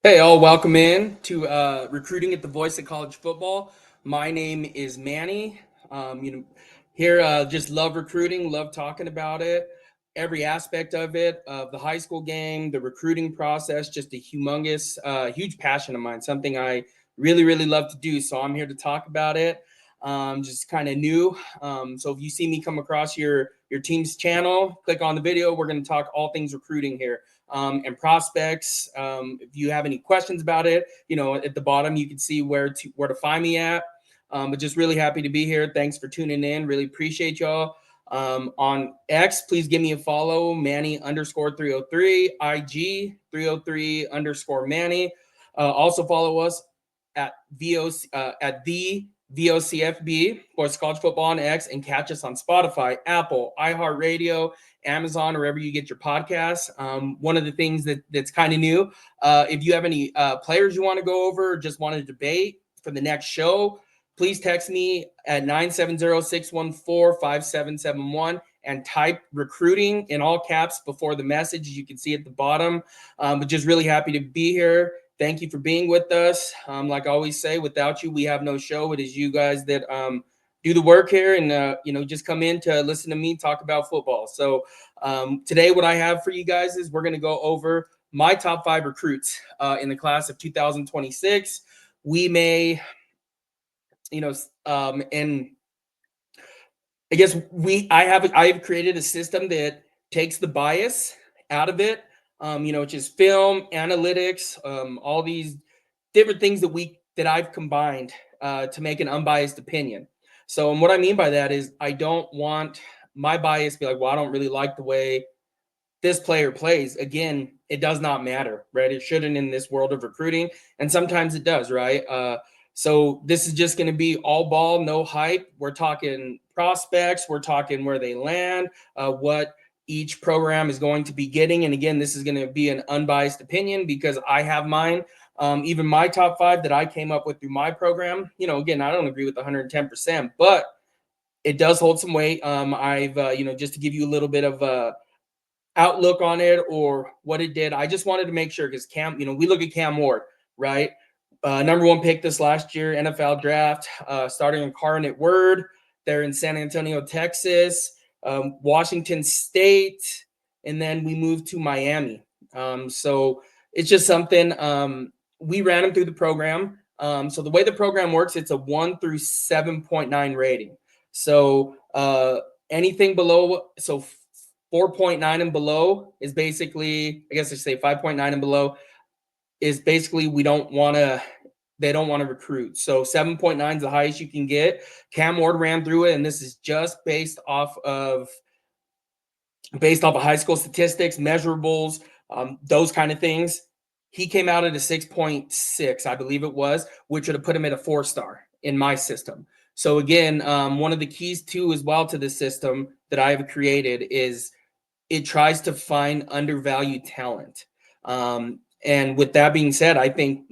Hey, all, welcome in to Recruiting at the Voice of College Football. My name is Manny. Here, just love recruiting, love talking about it, every aspect of it, of the high school game, the recruiting process, just a humongous, huge passion of mine, something I really, really love to do. So I'm here to talk about it. Just kind of new. So if you see me come across your team's channel, click on the video. We're going to talk all things recruiting here and prospects. If you have any questions about it, at the bottom you can see where to find me at. But just really happy to be here. Thanks for tuning in. Really appreciate y'all. On X, please give me a follow, Manny _303, IG 303 _Manny. Also follow us at the VOCFB, Voice College Football on X, and catch us on Spotify, Apple, iHeartRadio, Amazon, or wherever you get your podcasts. One of the things that's kind of new, if you have any players you want to go over or just want to debate for the next show, please text me at 970-614-5771 and type recruiting in all caps before the message. You can see at the bottom. But just really happy to be here. Thank you for being with us. Like I always say, without you, we have no show. It is you guys that do the work here and just come in to listen to me talk about football. So today what I have for you guys is we're going to go over my top 5 recruits in the class of 2026. We may, and I guess I've created a system that takes the bias out of it, which is film analytics, all these different things that I've combined to make an unbiased opinion. So, and what I mean by that is I don't want my bias to be like, well, I don't really like the way this player plays. Again, it does not matter, right? It shouldn't in this world of recruiting, and sometimes it does, right? So this is just going to be all ball, no hype. We're talking prospects, we're talking where they land, what each program is going to be getting, and again, this is going to be an unbiased opinion because I have mine. Even my top 5 that I came up with through my program, again, I don't agree with 110%, but it does hold some weight. I've, just to give you a little bit of outlook on it or what it did. I just wanted to make sure because Cam, we look at Cam Ward, right? Number 1 pick this last year, NFL draft, starting Incarnate Word. They're in San Antonio, Texas, Washington State, and then we moved to Miami. So it's just something we ran them through the program. So the way the program works, it's a 1 through 7.9 rating. So anything below, so 4.9 and below is basically, I guess I say 5.9 and below is basically they don't want to recruit. So 7.9 is the highest you can get. Cam Ward ran through it, and this is just based off of high school statistics, measurables, those kind of things. He came out at a 6.6, I believe it was, which would have put him at a 4-star in my system. So again, one of the keys too as well to the system that I have created is it tries to find undervalued talent. And with that being said, I think,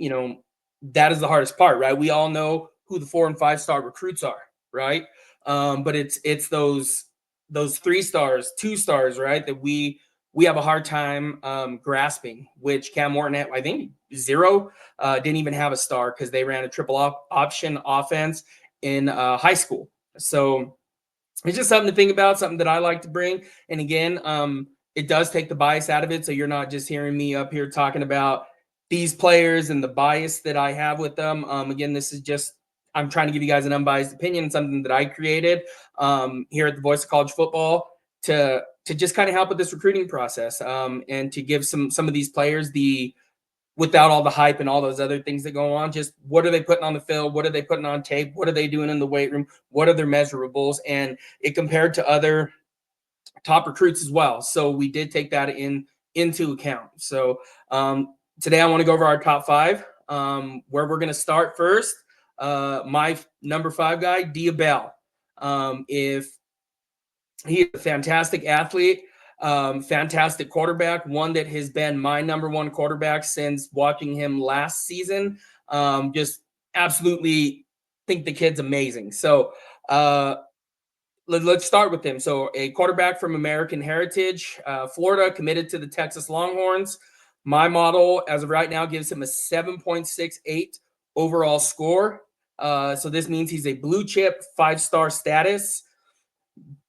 that is the hardest part, right? We all know who the 4 and 5-star recruits are, right? But it's those 3 stars, 2 stars, right? That we have a hard time grasping, which Cam Morton, I think 0, didn't even have a star because they ran a triple option offense in high school. So it's just something to think about, something that I like to bring. And again, it does take the bias out of it. So you're not just hearing me up here talking about these players and the bias that I have with them. Again, this is just, I'm trying to give you guys an unbiased opinion, something that I created here at the Voice of College Football to just kind of help with this recruiting process and to give some of these players without all the hype and all those other things that go on, just what are they putting on the field? What are they putting on tape? What are they doing in the weight room? What are their measurables? And it compared to other top recruits as well. So we did take that into account. So today I want to go over our top 5, where we're going to start first. My number 5 guy, Diabell. If he's a fantastic athlete, fantastic quarterback, one that has been my number 1 quarterback since watching him last season. Just absolutely think the kid's amazing. So let's start with him. So a quarterback from American heritage, Florida, committed to the Texas Longhorns. My model, as of right now, gives him a 7.68 overall score. So this means he's a blue chip 5-star status.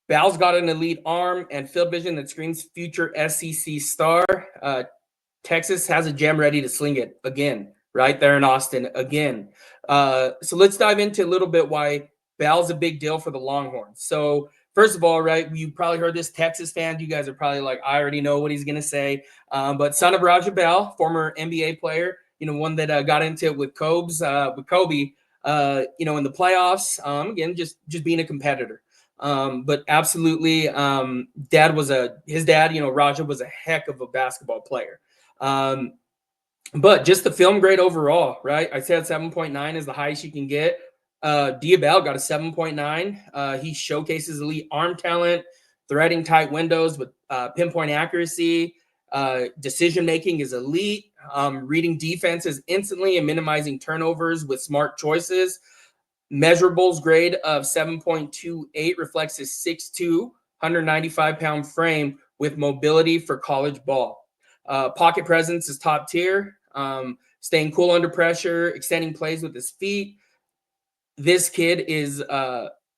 Bal's got an elite arm and field vision that screams future SEC star. Uh, Texas has a gem ready to sling it again, right there in Austin again. So let's dive into a little bit why Bal's a big deal for the Longhorns. So first of all, right, you probably heard this, Texas fans. You guys are probably like, I already know what he's gonna say. But son of Raja Bell, former NBA player, one that got into it with Kobe, in the playoffs. Again, just being a competitor. But absolutely, his dad, Raja was a heck of a basketball player. Um, but just the film grade overall, right? I said 7.9 is the highest you can get. Diabel got a 7.9. He showcases elite arm talent, threading tight windows with pinpoint accuracy. Decision making is elite. Reading defenses instantly and minimizing turnovers with smart choices. Measurables grade of 7.28 reflects his 6'2", 195-pound frame with mobility for college ball. Pocket presence is top tier. Staying cool under pressure, extending plays with his feet. This kid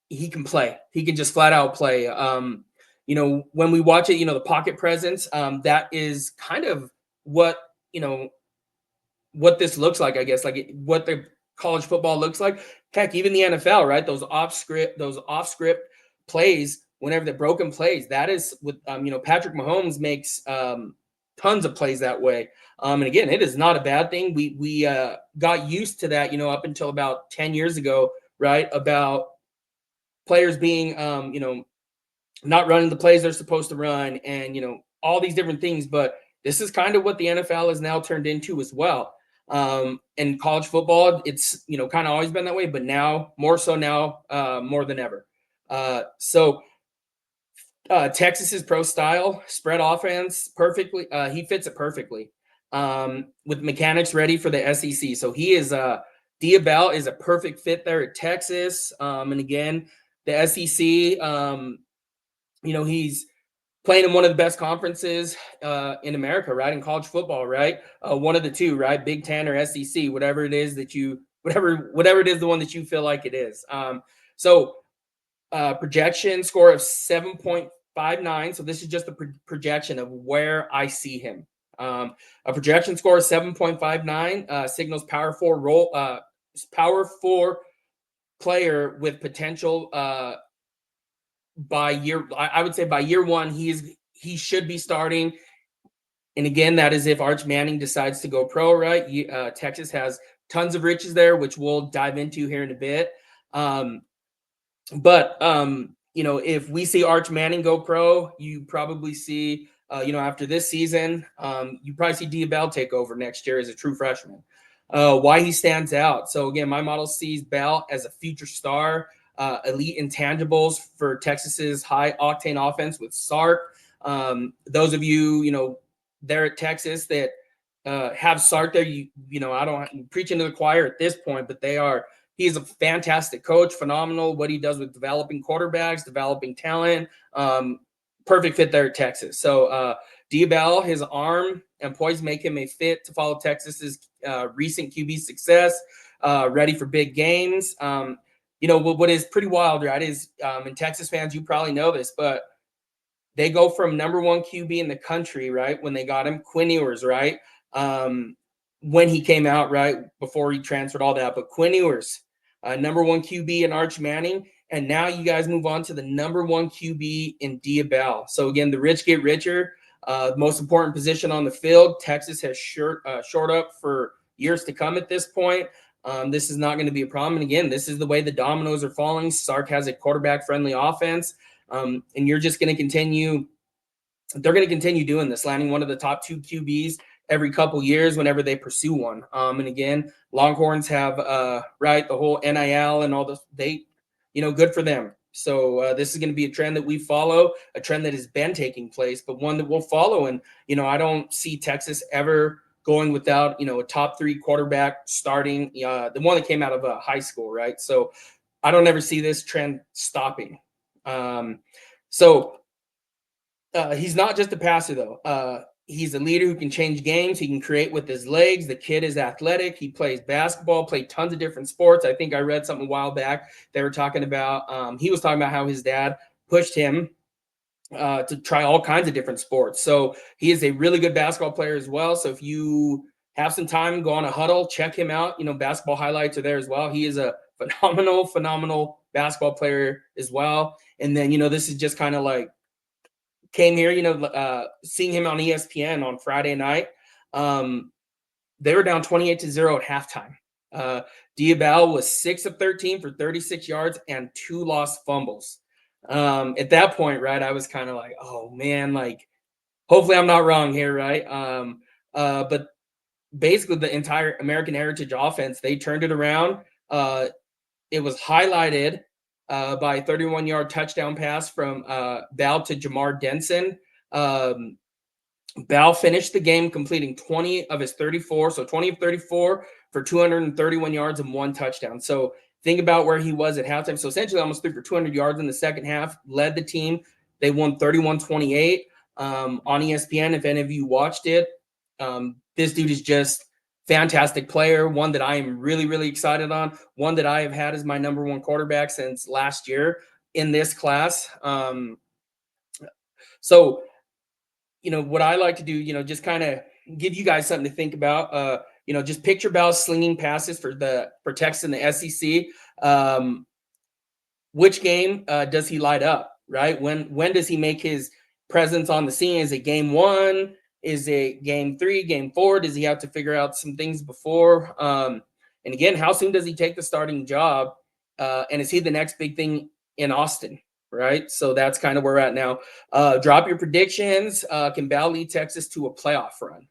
he can play. He can just flat out play. When we watch it, the pocket presence, that is kind of what, what this looks like, I guess, like what the college football looks like. Heck, even the NFL, right? Those off script plays, whenever the broken plays, that is with, Patrick Mahomes makes tons of plays that way. And again, it is not a bad thing. We got used to that, up until about 10 years ago, right? About players being, not running the plays they're supposed to run, and all these different things. But this is kind of what the NFL has now turned into as well. And college football, it's kind of always been that way, but now more so now, more than ever. So Texas's pro style spread offense perfectly. He fits it perfectly, with mechanics ready for the SEC. So he is Diabel is a perfect fit there at Texas. And again, the SEC. He's playing in one of the best conferences in America, right? In college football, right? One of the two, right? Big Ten or SEC, whatever it is that whatever it is, the one that you feel like it is. So projection score of 7.59. So this is just the projection of where I see him. A projection score of 7.59 signals power four player with potential. I would say by year one, he should be starting. And again, that is if Arch Manning decides to go pro, right? Texas has tons of riches there, which we'll dive into here in a bit. But if we see Arch Manning go pro, you probably see, after this season, you probably see Diabel take over next year as a true freshman. Why he stands out. So again, my model sees Bell as a future star, elite intangibles for Texas's high octane offense with Sark. Those of you, there at Texas that have Sark there, I don't preach into the choir at this point, but he is a fantastic coach, phenomenal what he does with developing quarterbacks, developing talent. Perfect fit there at Texas. So Diabel, his arm and poise make him a fit to follow Texas's recent QB success, ready for big games. What is pretty wild, right, is and Texas fans, you probably know this, but they go from number one QB in the country, right, when they got him, Quinn Ewers, right, when he came out, right, before he transferred, all that. But Quinn Ewers, number one QB in Arch Manning, and now you guys move on to the number one QB in Diabel. So again, the rich get richer. Most important position on the field. Texas has shored up for years to come at this point. This is not going to be a problem. And again, this is the way the dominoes are falling. Sark has a quarterback-friendly offense, and you're just going to continue. They're going to continue doing this, landing one of the top two QBs every couple years whenever they pursue one. And again, Longhorns have right, the whole NIL and all this. Good for them. So this is going to be a trend that we follow, a trend that has been taking place, but one that we'll follow. And I don't see Texas ever going without a top three quarterback starting. The one that came out of high school, right? So I don't ever see this trend stopping. So he's not just a passer, though. He's a leader who can change games. He can create with his legs. The kid is athletic. He plays basketball, played tons of different sports. I think I read something a while back. They were talking about, he was talking about how his dad pushed him to try all kinds of different sports. So he is a really good basketball player as well. So if you have some time, go on a huddle, check him out. Basketball highlights are there as well. He is a phenomenal basketball player as well. And then, this is just kind of like came here, seeing him on ESPN on Friday night. They were down 28-0 at halftime. Uh, Diabel was 6 of 13 for 36 yards and 2 lost fumbles. At that point, right, I was kind of like, oh man, like hopefully I'm not wrong here, right? But basically the entire American Heritage offense, they turned it around. It was highlighted by a 31-yard touchdown pass from Bell to Jamar Denson. Bell finished the game completing 20 of his 34, so 20 of 34 for 231 yards and 1 touchdown. So think about where he was at halftime. So essentially almost threw for 200 yards in the second half, led the team. They won 31-28 on ESPN. If any of you watched it, this dude is just fantastic player, one that I am really, really excited on, one that I have had as my number 1 quarterback since last year in this class. So what I like to do, just kind of give you guys something to think about. Just picture Bell slinging passes for Texas in the SEC. Which game does he light up, right? When does he make his presence on the scene? Is it game 1? Is it game 3, game 4? Does he have to figure out some things before? And again, how soon does he take the starting job? And is he the next big thing in Austin? Right. So that's kind of where we're at now. Drop your predictions. Can Bell lead Texas to a playoff run?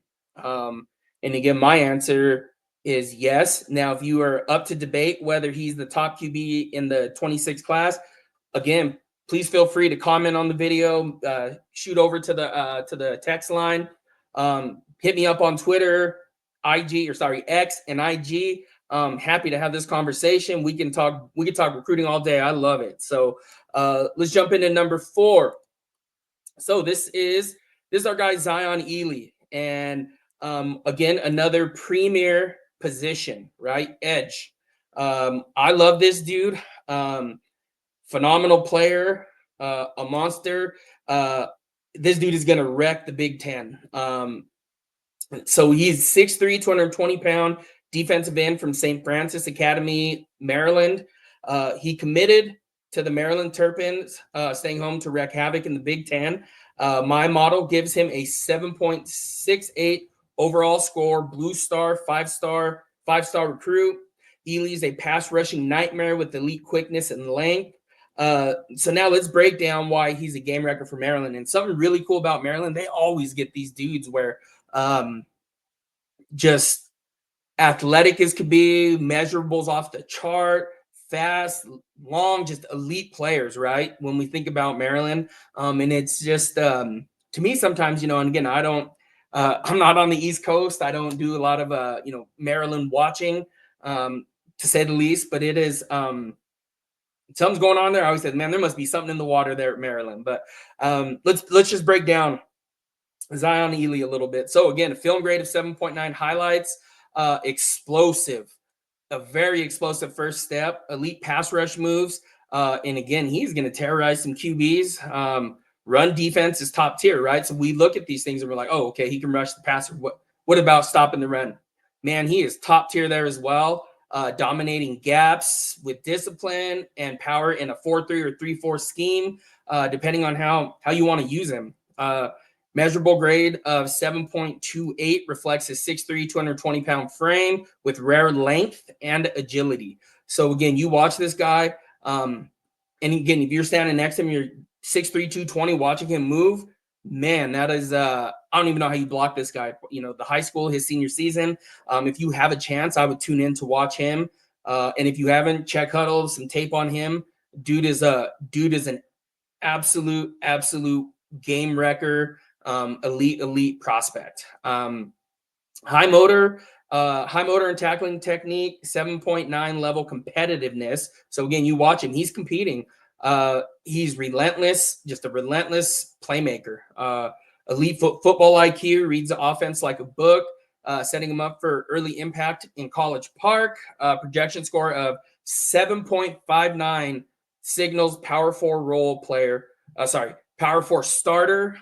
And again, my answer is yes. Now, if you are up to debate whether he's the top QB in the 26 class, again, please feel free to comment on the video, shoot over to the text line, hit me up on Twitter, X and IG. Happy to have this conversation. We can talk recruiting all day. I love it. So let's jump into number 4. So this is our guy Zion Ely, and again, another premier position, right? Edge. I love this dude. Phenomenal player, a monster. This dude is going to wreck the Big Ten. So he's 6'3", 220-pound defensive end from St. Francis Academy, Maryland. He committed to the Maryland Terrapins, staying home to wreak havoc in the Big Ten. My model gives him a 7.68 overall score, blue star, five-star recruit. Ely's a pass rushing nightmare with elite quickness and length. So now let's break down why he's a game wrecker for Maryland. And something really cool about Maryland, they always get these dudes where just athletic as could be, measurables off the chart, fast, long, just elite players, right? When we think about Maryland. And it's just to me sometimes, and again, I'm not on the East Coast. I don't do a lot of Maryland watching, to say the least, but it is something's going on there. I always said, man, there must be something in the water there at Maryland. But let's just break down Zion Ely a little bit. So again, a film grade of 7.9, highlights, explosive, a very explosive first step, elite pass rush moves. And again, he's going to terrorize some QBs. Run defense is top tier, right? So we look at these things and we're like, oh, okay, he can rush the passer. What about stopping the run? Man, he is top tier there as well. Dominating gaps with discipline and power in a 4-3 or 3-4 scheme, depending on how you want to use him. Measurable grade of 7.28 reflects his 6'3", 220-pound frame with rare length and agility. So again, you watch this guy, and again, if you're standing next to him, you're 6'3", 220, watching him move, man, that is I don't even know how you block this guy. The high school, his senior season. If you have a chance, I would tune in to watch him. And if you haven't, check Huddle, some tape on him. Dude is an absolute game wrecker. Elite prospect. High motor and tackling technique, 7.9 level competitiveness. So again, you watch him, he's competing. He's relentless, just a relentless playmaker. elite football IQ, reads the offense like a book, setting him up for early impact in College Park. Projection score of 7.59 signals power four role player. Power four starter.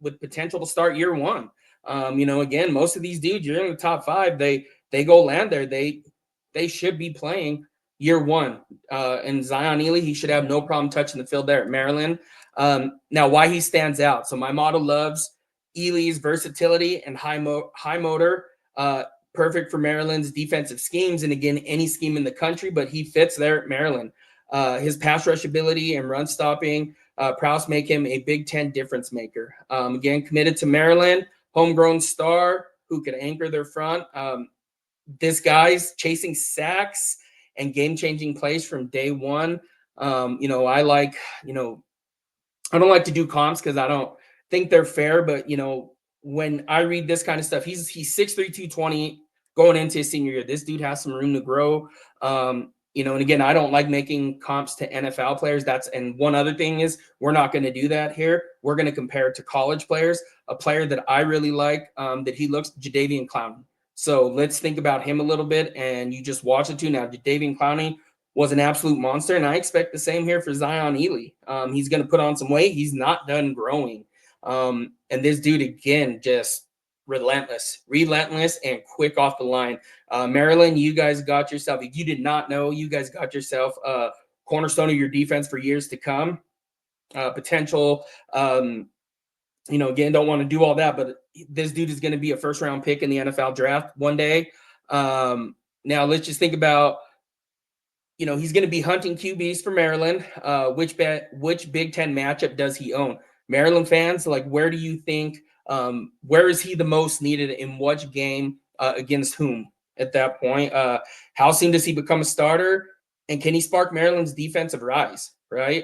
With potential to start year one. Again, most of these dudes, you're in the top five. They go land there. They should be playing year one. And Zion Ely, he should have no problem touching the field there at Maryland. Now, why he stands out. So my model loves Ely's versatility and high motor. Perfect for Maryland's defensive schemes, and again, any scheme in the country, but he fits there at Maryland. His pass rush ability and run stopping Prowse make him a Big Ten difference maker. Again, committed to Maryland, homegrown star who could anchor their front. This guy's chasing sacks and game-changing plays from day one. I like, I don't like to do comps because I don't think they're fair, but when I read this kind of stuff, he's 6'3", 220 going into his senior year. This dude has some room to grow. And again, I don't like making comps to NFL players. And one other thing is we're not going to do that here. We're going to compare it to college players. A player that I really like that he looks, Jadeveon Clowney. So let's think about him a little bit, and you just watch it too. Now, Jadeveon Clowney was an absolute monster, and I expect the same here for Zion Ely. He's going to put on some weight. He's not done growing. And this dude, again, just relentless, and quick off the line. Maryland, you guys got yourself, if you did not know, you guys got yourself a cornerstone of your defense for years to come. Potential, again, don't want to do all that, but this dude is going to be a first-round pick in the NFL draft one day. Now, let's just think about, he's going to be hunting QBs for Maryland. Which Big Ten matchup does he own? Maryland fans, like, where do you think, where is he the most needed in which game against whom at that point? How soon does he become a starter? And can he spark Maryland's defensive rise, right?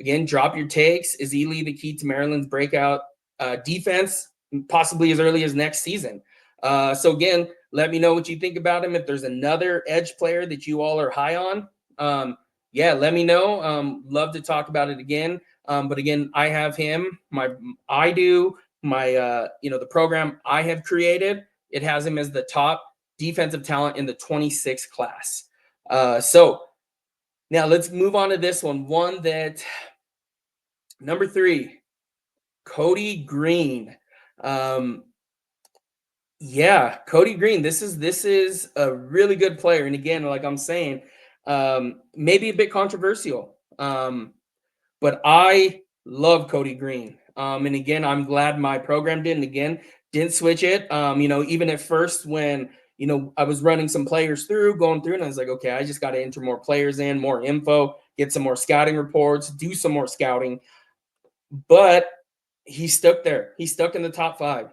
Again, drop your takes. Is Ely the key to Maryland's breakout defense, possibly as early as next season? So again, let me know what you think about him. If there's another edge player that you all are high on, let me know. Love to talk about it again. But again, I have him. The program I have created, it has him as the top defensive talent in the 26th class. So now let's move on to this one. One that number 3, Cody Green. Cody Green. This is a really good player. And again, like I'm saying, maybe a bit controversial. But I love Cody Green. And again, I'm glad my program didn't switch it. Even at first when, I was running some players going through, and I was like, okay, I just got to enter more players in, more info, get some more scouting reports, do some more scouting. But he's stuck there. He's stuck in the top 5.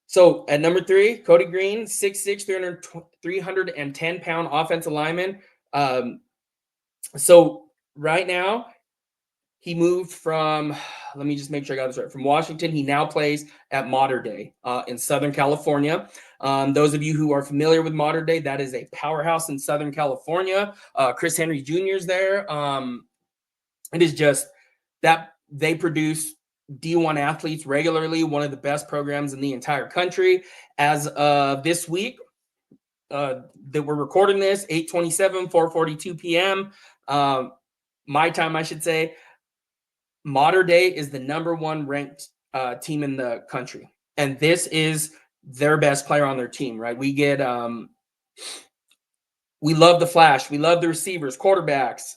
So at number 3, Cody Green, 6'6", 310-pound offensive lineman. So right now, he moved from, let me just make sure I got this right, from Washington. He now plays at Mater Dei in Southern California. Those of you who are familiar with Mater Dei, that is a powerhouse in Southern California. Chris Henry Jr. is there. It is just that they produce D1 athletes regularly, one of the best programs in the entire country. As of this week that we're recording this, 8:27, 4:42 p.m. My time, I should say, Mater Dei is the number 1 ranked team in the country. And this is their best player on their team, right? We get, we love the flash. We love the receivers, quarterbacks,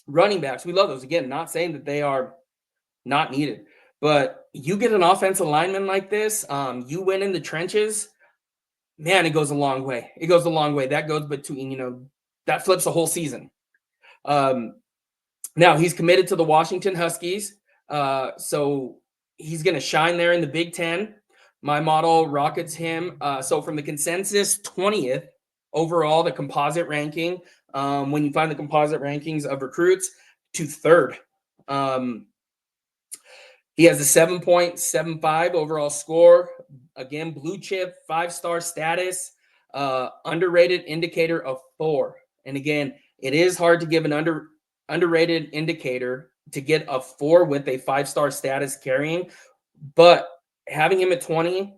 running backs. We love those. Again, not saying that they are not needed, but you get an offensive lineman like this, you win in the trenches, man, it goes a long way. It goes a long way. That goes between, that flips a whole season. Now he's committed to the Washington Huskies. So he's going to shine there in the Big Ten. My model rockets him. So from the consensus 20th overall, the composite ranking, when you find the composite rankings of recruits, to 3rd. He has a 7.75 overall score. Again, blue chip, 5-star status, underrated indicator of 4. And again, it is hard to give an underrated indicator to get a 4 with a 5-star status carrying, but having him at 20,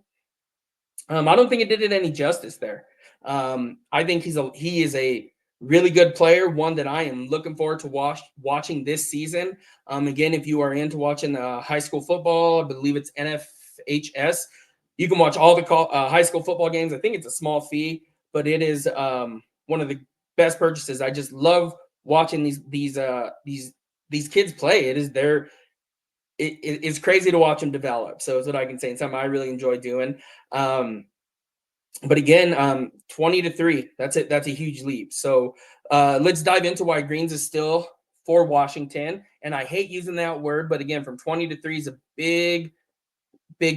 I don't think it did it any justice there. I think he is a really good player, one that I am looking forward to watching this season. Again, if you are into watching high school football, I believe it's NFHS, you can watch all the high school football games. I think it's a small fee, but it is one of the best purchases. I just love watching these kids play. It's crazy to watch them develop. So it's what I can say. And something I really enjoy doing. Um, but again, 20 to 3, that's it. That's a huge leap. So let's dive into why Greens is still for Washington. And I hate using that word, but again, from 20 to 3 is a big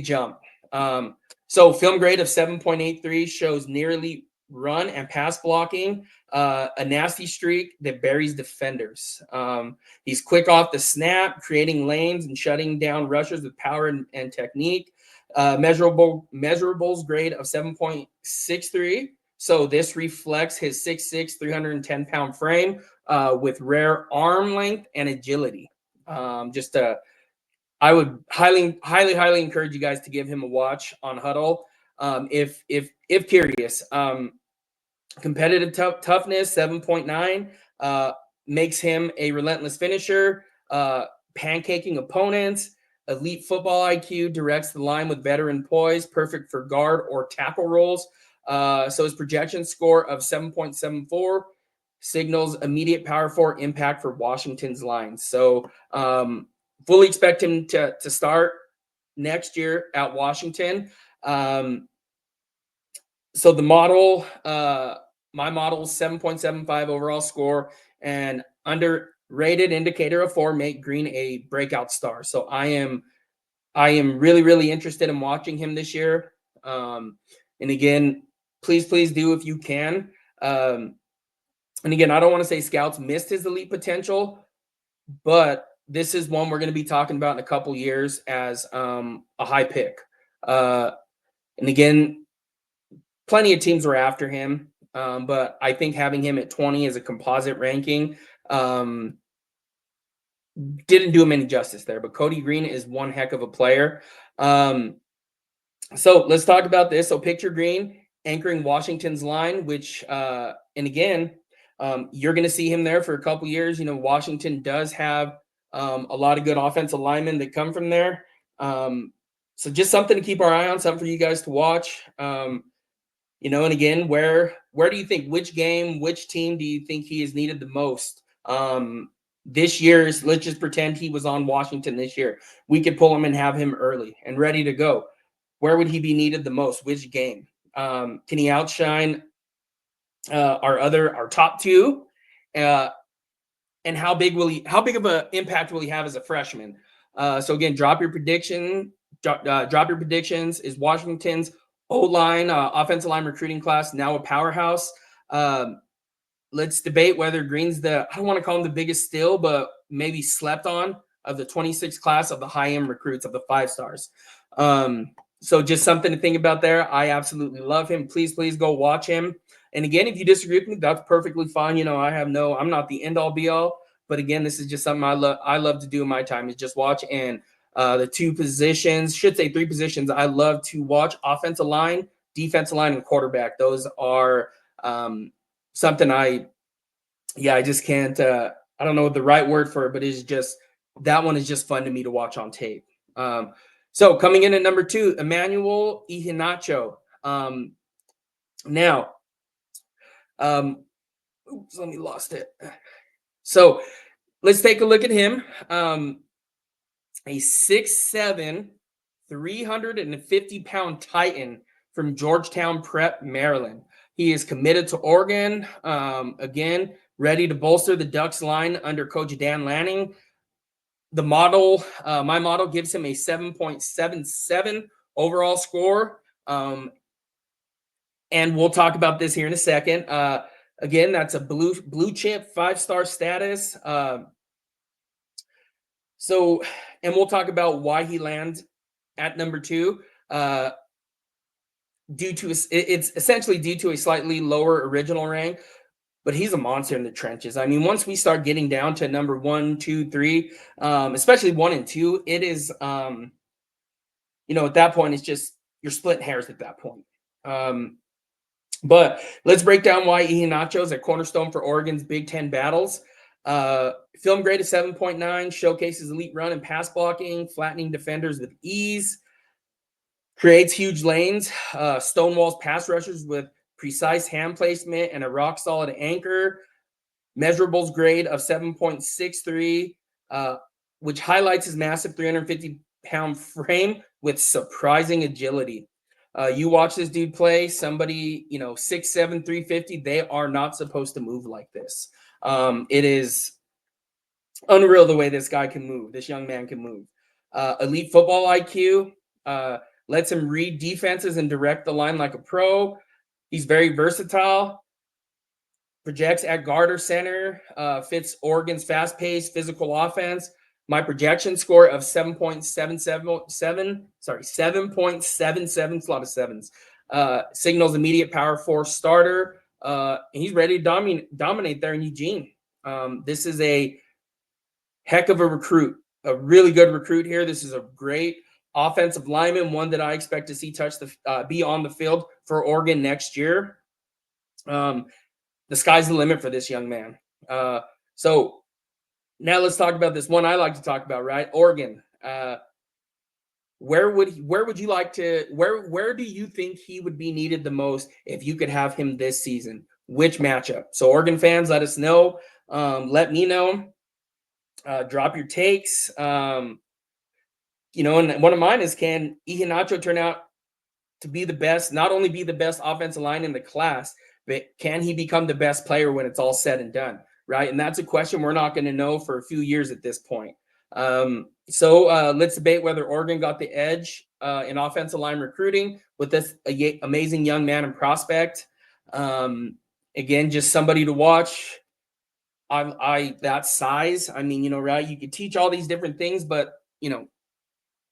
jump. Um, so film grade of 7.83 shows nearly run and pass blocking, a nasty streak that buries defenders. He's quick off the snap, creating lanes and shutting down rushers with power and technique. Measurables grade of 7.63. So this reflects his 6'6", 310-pound frame with rare arm length and agility. Just a I would highly encourage you guys to give him a watch on Huddle. If curious, competitive toughness 7.9 makes him a relentless finisher, pancaking opponents. Elite football IQ directs the line with veteran poise, perfect for guard or tackle roles. So his projection score of 7.74 signals immediate power for impact for Washington's line. So fully expect him to start next year at Washington. Um, so the model, my model is 7.75 overall score, and underrated indicator of 4 make Green a breakout star. So I am really interested in watching him this year. And again, please do if you can. And again, I don't want to say scouts missed his elite potential, but this is one we're going to be talking about in a couple years as a high pick. And again, plenty of teams were after him, but I think having him at 20 as a composite ranking didn't do him any justice there. But Cody Green is one heck of a player. So let's talk about this. So picture Green anchoring Washington's line, which, and again, you're going to see him there for a couple years. You know, Washington does have a lot of good offensive linemen that come from there. So just something to keep our eye on, something for you guys to watch. You know, and again, where do you think, which game, which team do you think he is needed the most? This year's, let's just pretend he was on Washington this year. We could pull him and have him early and ready to go. Where would he be needed the most? Which game? Can he outshine our top two? And how big of an impact will he have as a freshman? So again, drop your predictions. Is Washington's O-line, offensive line recruiting class now a powerhouse? Let's debate whether Green's I don't want to call him the biggest steal, but maybe slept on of the 26th class of the high-end recruits of the 5 stars. So just something to think about there. I absolutely love him. Please go watch him. And again, if you disagree with me, that's perfectly fine. You know, I'm not the end all be all, but again, this is just something I love to do in my time is just watch. And the 2 positions, should say 3 positions, I love to watch: offensive line, defensive line, and quarterback. Those are something I just can't, I don't know the right word for it, but it's just, that one is just fun to me to watch on tape. So coming in at number 2, Emmanuel Iheanacho. Now, oops, let me lost it. So let's take a look at him. A 6'7", 350-pound Titan from Georgetown Prep, Maryland. He is committed to Oregon. Again, ready to bolster the Ducks line under Coach Dan Lanning. The model, my model gives him a 7.77 overall score. And we'll talk about this here in a second. Again, that's a blue chip 5-star status. So, and we'll talk about why he lands at number 2. It's essentially due to a slightly lower original rank. but he's a monster in the trenches. I mean, once we start getting down to number one, two, three, especially one and two, it is, at that point, it's just you're splitting hairs at that point. But let's break down why Iheanacho is a cornerstone for Oregon's Big Ten battles. Film grade of 7.9, showcases elite run and pass blocking, flattening defenders with ease, creates huge lanes, stonewalls pass rushers with precise hand placement and a rock solid anchor. Measurables grade of 7.63, which highlights his massive 350-pound frame with surprising agility. You watch this dude play, somebody, 6'7", 350, they are not supposed to move like this. It is unreal the way this guy can move, this young man can move. Elite football IQ, lets him read defenses and direct the line like a pro. He's very versatile. Projects at guard or center, fits Oregon's fast-paced physical offense. My projection score of 7.77, sorry, 7.77, it's a lot of sevens, signals immediate power force starter. He's ready to dominate there in Eugene. This is a heck of a recruit, a really good recruit here. This is a great offensive lineman, one that I expect to see be on the field for Oregon next year. The sky's the limit for this young man. So now let's talk about this one I like to talk about, right? Oregon. Where do you think he would be needed the most if you could have him this season? Which matchup? So Oregon fans, let us know. Let me know. Drop your takes. And one of mine is, can Iheanacho turn out to be the best, not only be the best offensive line in the class, but can he become the best player when it's all said and done, right? And that's a question we're not going to know for a few years at this point. So let's debate whether Oregon got the edge in offensive line recruiting with this amazing young man and prospect. Again, just somebody to watch. That size. I mean, right? You could teach all these different things, but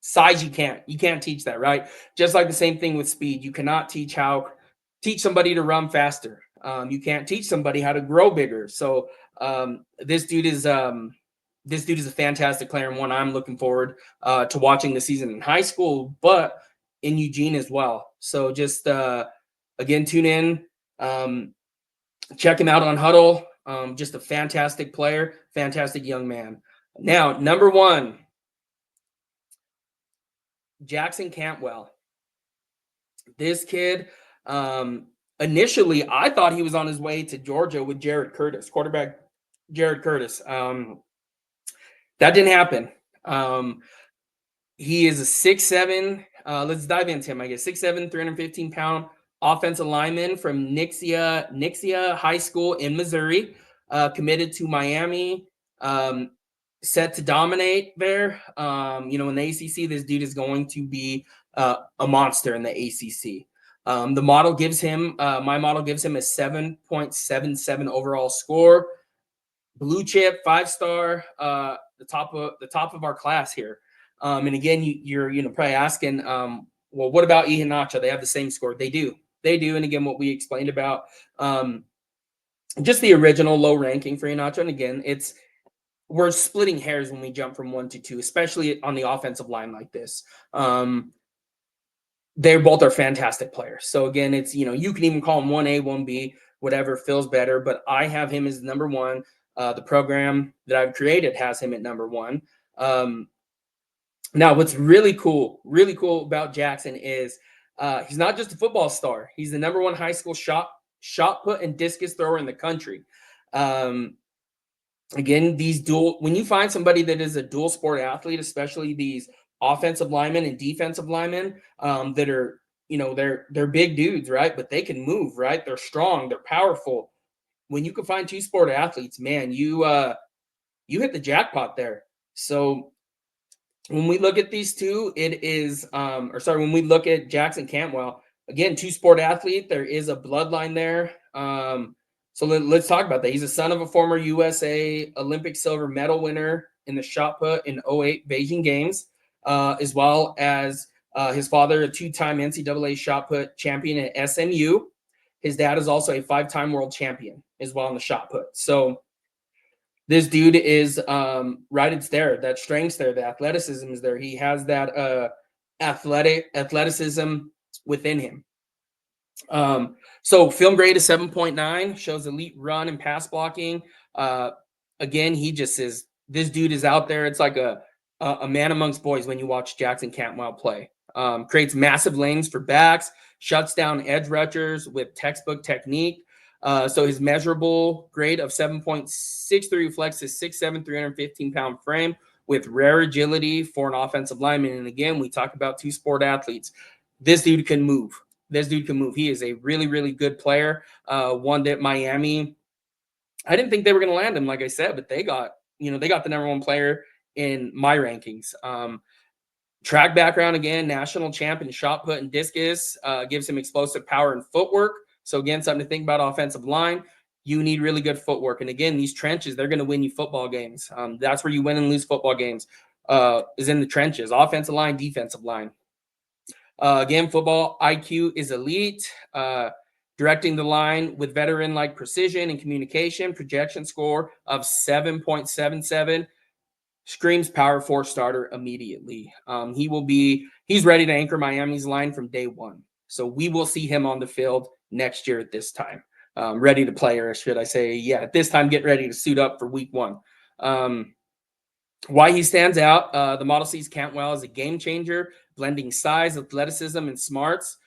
size, you can't teach that, right? Just like the same thing with speed. You cannot teach somebody to run faster. You can't teach somebody how to grow bigger. So this dude is a fantastic player, and one I'm looking forward to watching this season in high school, but in Eugene as well. So just again, tune in, check him out on Huddle. Just a fantastic player, fantastic young man. Now, number one, Jackson Cantwell. This kid, initially, I thought he was on his way to Georgia with quarterback Jared Curtis. That didn't happen. He is a 6'7". Let's dive into him, I guess. 6'7", 315-pound offensive lineman from Nixia High School in Missouri, committed to Miami, set to dominate there. In the ACC, this dude is going to be a monster in the ACC. My model gives him a 7.77 overall score. Blue chip, 5-star, the top of our class here. And again, you're probably asking, well, what about Iheanacho? They have the same score. They do. And again, what we explained about just the original low ranking for Iheanacho. And again, we're splitting hairs when we jump from 1 to 2, especially on the offensive line like this. They both are fantastic players. So again, it's, you can even call him 1A, 1B, whatever feels better, but I have him as number one. The program that I've created has him at number one. Now, what's really cool about Jackson is he's not just a football star. He's the number one high school shot put and discus thrower in the country. Again, when you find somebody that is a dual sport athlete, especially these offensive linemen and defensive linemen that are, they're big dudes, right? But they can move, right? They're strong, they're powerful. When you can find two sport athletes, man, you hit the jackpot there. So when we look at these two, when we look at Jackson Cantwell, again, two sport athlete, there is a bloodline there. So let's talk about that. He's a son of a former USA Olympic silver medal winner in the shot put in 2008 Beijing Games, as well as his father, a two-time NCAA shot put champion at SMU. His dad is also a 5-time world champion as well in the shot put. So this dude is right. It's there. That strength's there. The athleticism is there. He has that athleticism within him. So film grade is 7.9, shows elite run and pass blocking. Uh, Again, he just is, this dude is out there. It's like a man amongst boys when you watch Jackson Cantwell play. Creates massive lanes for backs, shuts down edge rushers with textbook technique. So his measurable grade of 7.63 reflects his 6'7", 315-pound frame with rare agility for an offensive lineman. And again, we talk about two sport athletes. This dude can move. This dude can move. He is a really, really good player. One that Miami, I didn't think they were going to land him, like I said, but they got, they got the number one player in my rankings. Track background, again, national champ in shot put and discus, gives him explosive power and footwork. So again, something to think about offensive line. You need really good footwork. And again, these trenches, they're going to win you football games. That's where you win and lose football games, is in the trenches, offensive line, defensive line. Again, football IQ is elite. Directing the line with veteran-like precision and communication. Projection score of 7.77. Screams Power 4 starter immediately. He's ready to anchor Miami's line from day one. So we will see him on the field next year at this time. Ready to play, or should I say, at this time, get ready to suit up for week one. Why he stands out, the model sees Cantwell as a game changer, blending size, athleticism, and smarts.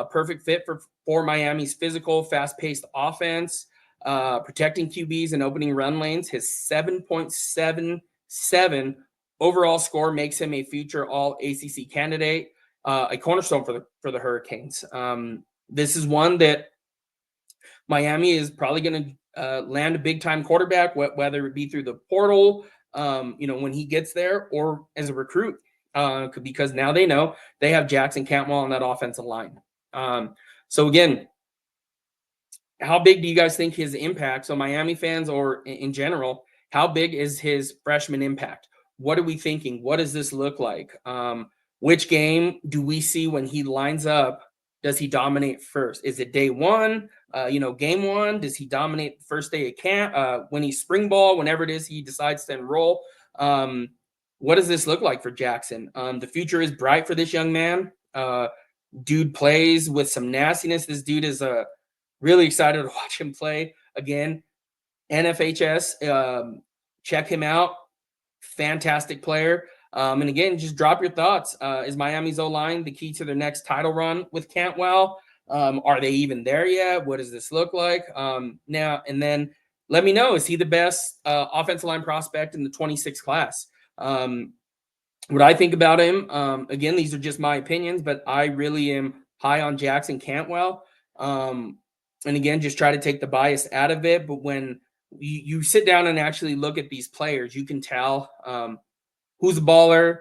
Perfect fit for Miami's physical, fast-paced offense, protecting QBs and opening run lanes. His 7.77 overall score makes him a future All-ACC candidate, a cornerstone for the Hurricanes. This is one that Miami is probably going to land a big-time quarterback, whether it be through the portal, when he gets there, or as a recruit, because now they know they have Jackson Cantwell on that offensive line. So again, how big do you guys think his impact? So Miami fans, or in general, how big is his freshman impact? What are we thinking? What does this look like? Which game do we see when he lines up? Does he dominate first? Is it day one? Game one? Does he dominate first day of camp? When he's spring ball, whenever it is he decides to enroll? What does this look like for Jackson? The future is bright for this young man. Dude plays with some nastiness. This dude is really excited to watch him play again. NFHS, check him out. Fantastic player. And again, just drop your thoughts. Is Miami's O-line the key to their next title run with Cantwell? Are they even there yet? What does this look like? Now, and then let me know, is he the best offensive line prospect in the 26 class? What I think about him, again, these are just my opinions, but I really am high on Jackson Cantwell. And again, just try to take the bias out of it. But when you sit down and actually look at these players, you can tell who's a baller,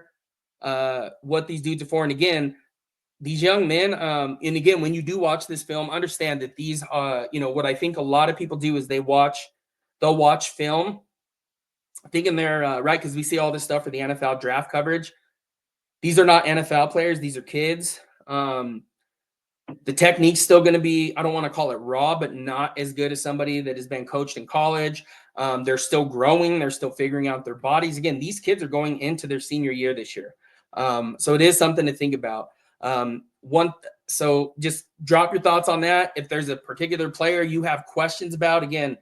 what these dudes are for. And again, these young men, and again, when you do watch this film, understand that these, what I think a lot of people do is they'll watch film thinking they're right, because we see all this stuff for the NFL draft coverage. These are not NFL players. These are kids. The technique's still going to be, I don't want to call it raw, but not as good as somebody that has been coached in college. They're still growing. They're still figuring out their bodies. Again, these kids are going into their senior year this year. So it is something to think about. So just drop your thoughts on that. If there's a particular player you have questions about, again,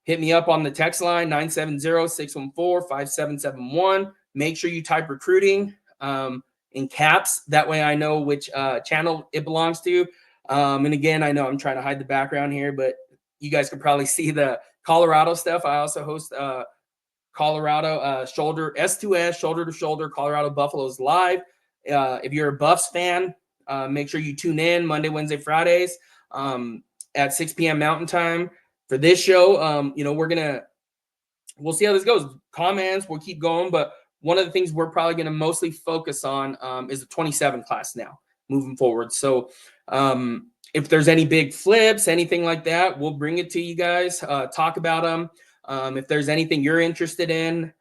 hit me up on the text line, 970-614-5771. Make sure you type recruiting in caps. That way I know which channel it belongs to. And again, I know I'm trying to hide the background here, but you guys can probably see the Colorado stuff. I also host Colorado shoulder S2S, shoulder to shoulder, Colorado Buffaloes live. If you're a Buffs fan, make sure you tune in Monday, Wednesday, Fridays at 6 p.m. Mountain Time. For this show, we'll see how this goes. Comments, we'll keep going, but one of the things we're probably going to mostly focus on is the 27 class now moving forward. So if there's any big flips, anything like that, we'll bring it to you guys, talk about them. If there's anything you're interested in,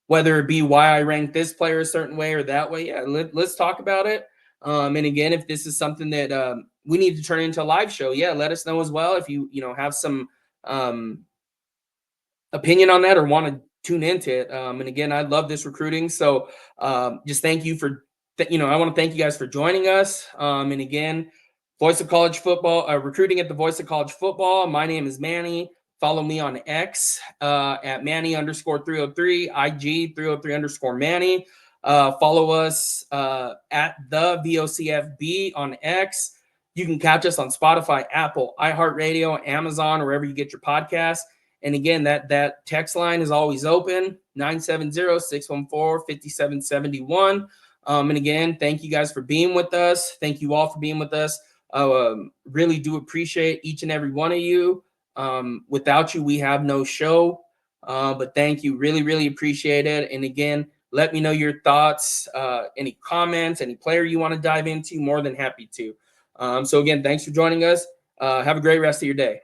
whether it be why I rank this player a certain way or that way, let's talk about it. And again, if this is something that we need to turn it into a live show. Yeah, let us know as well if you know have some um, opinion on that or want to tune into it. And again, I love this recruiting. So just thank you for, I want to thank you guys for joining us. And again, Voice of College Football, recruiting at the Voice of College Football. My name is Manny. Follow me on X at Manny _ 303, IG 303 _ Manny. Follow us at the VOCFB on X. You can catch us on Spotify, Apple, iHeartRadio, Amazon, wherever you get your podcasts. And again, that text line is always open, 970-614-5771. And again, thank you guys for being with us. Thank you all for being with us. Really do appreciate each and every one of you. Without you, we have no show. But thank you. Really, really appreciate it. And again, let me know your thoughts, any comments, any player you want to dive into. More than happy to. So again, thanks for joining us. Have a great rest of your day.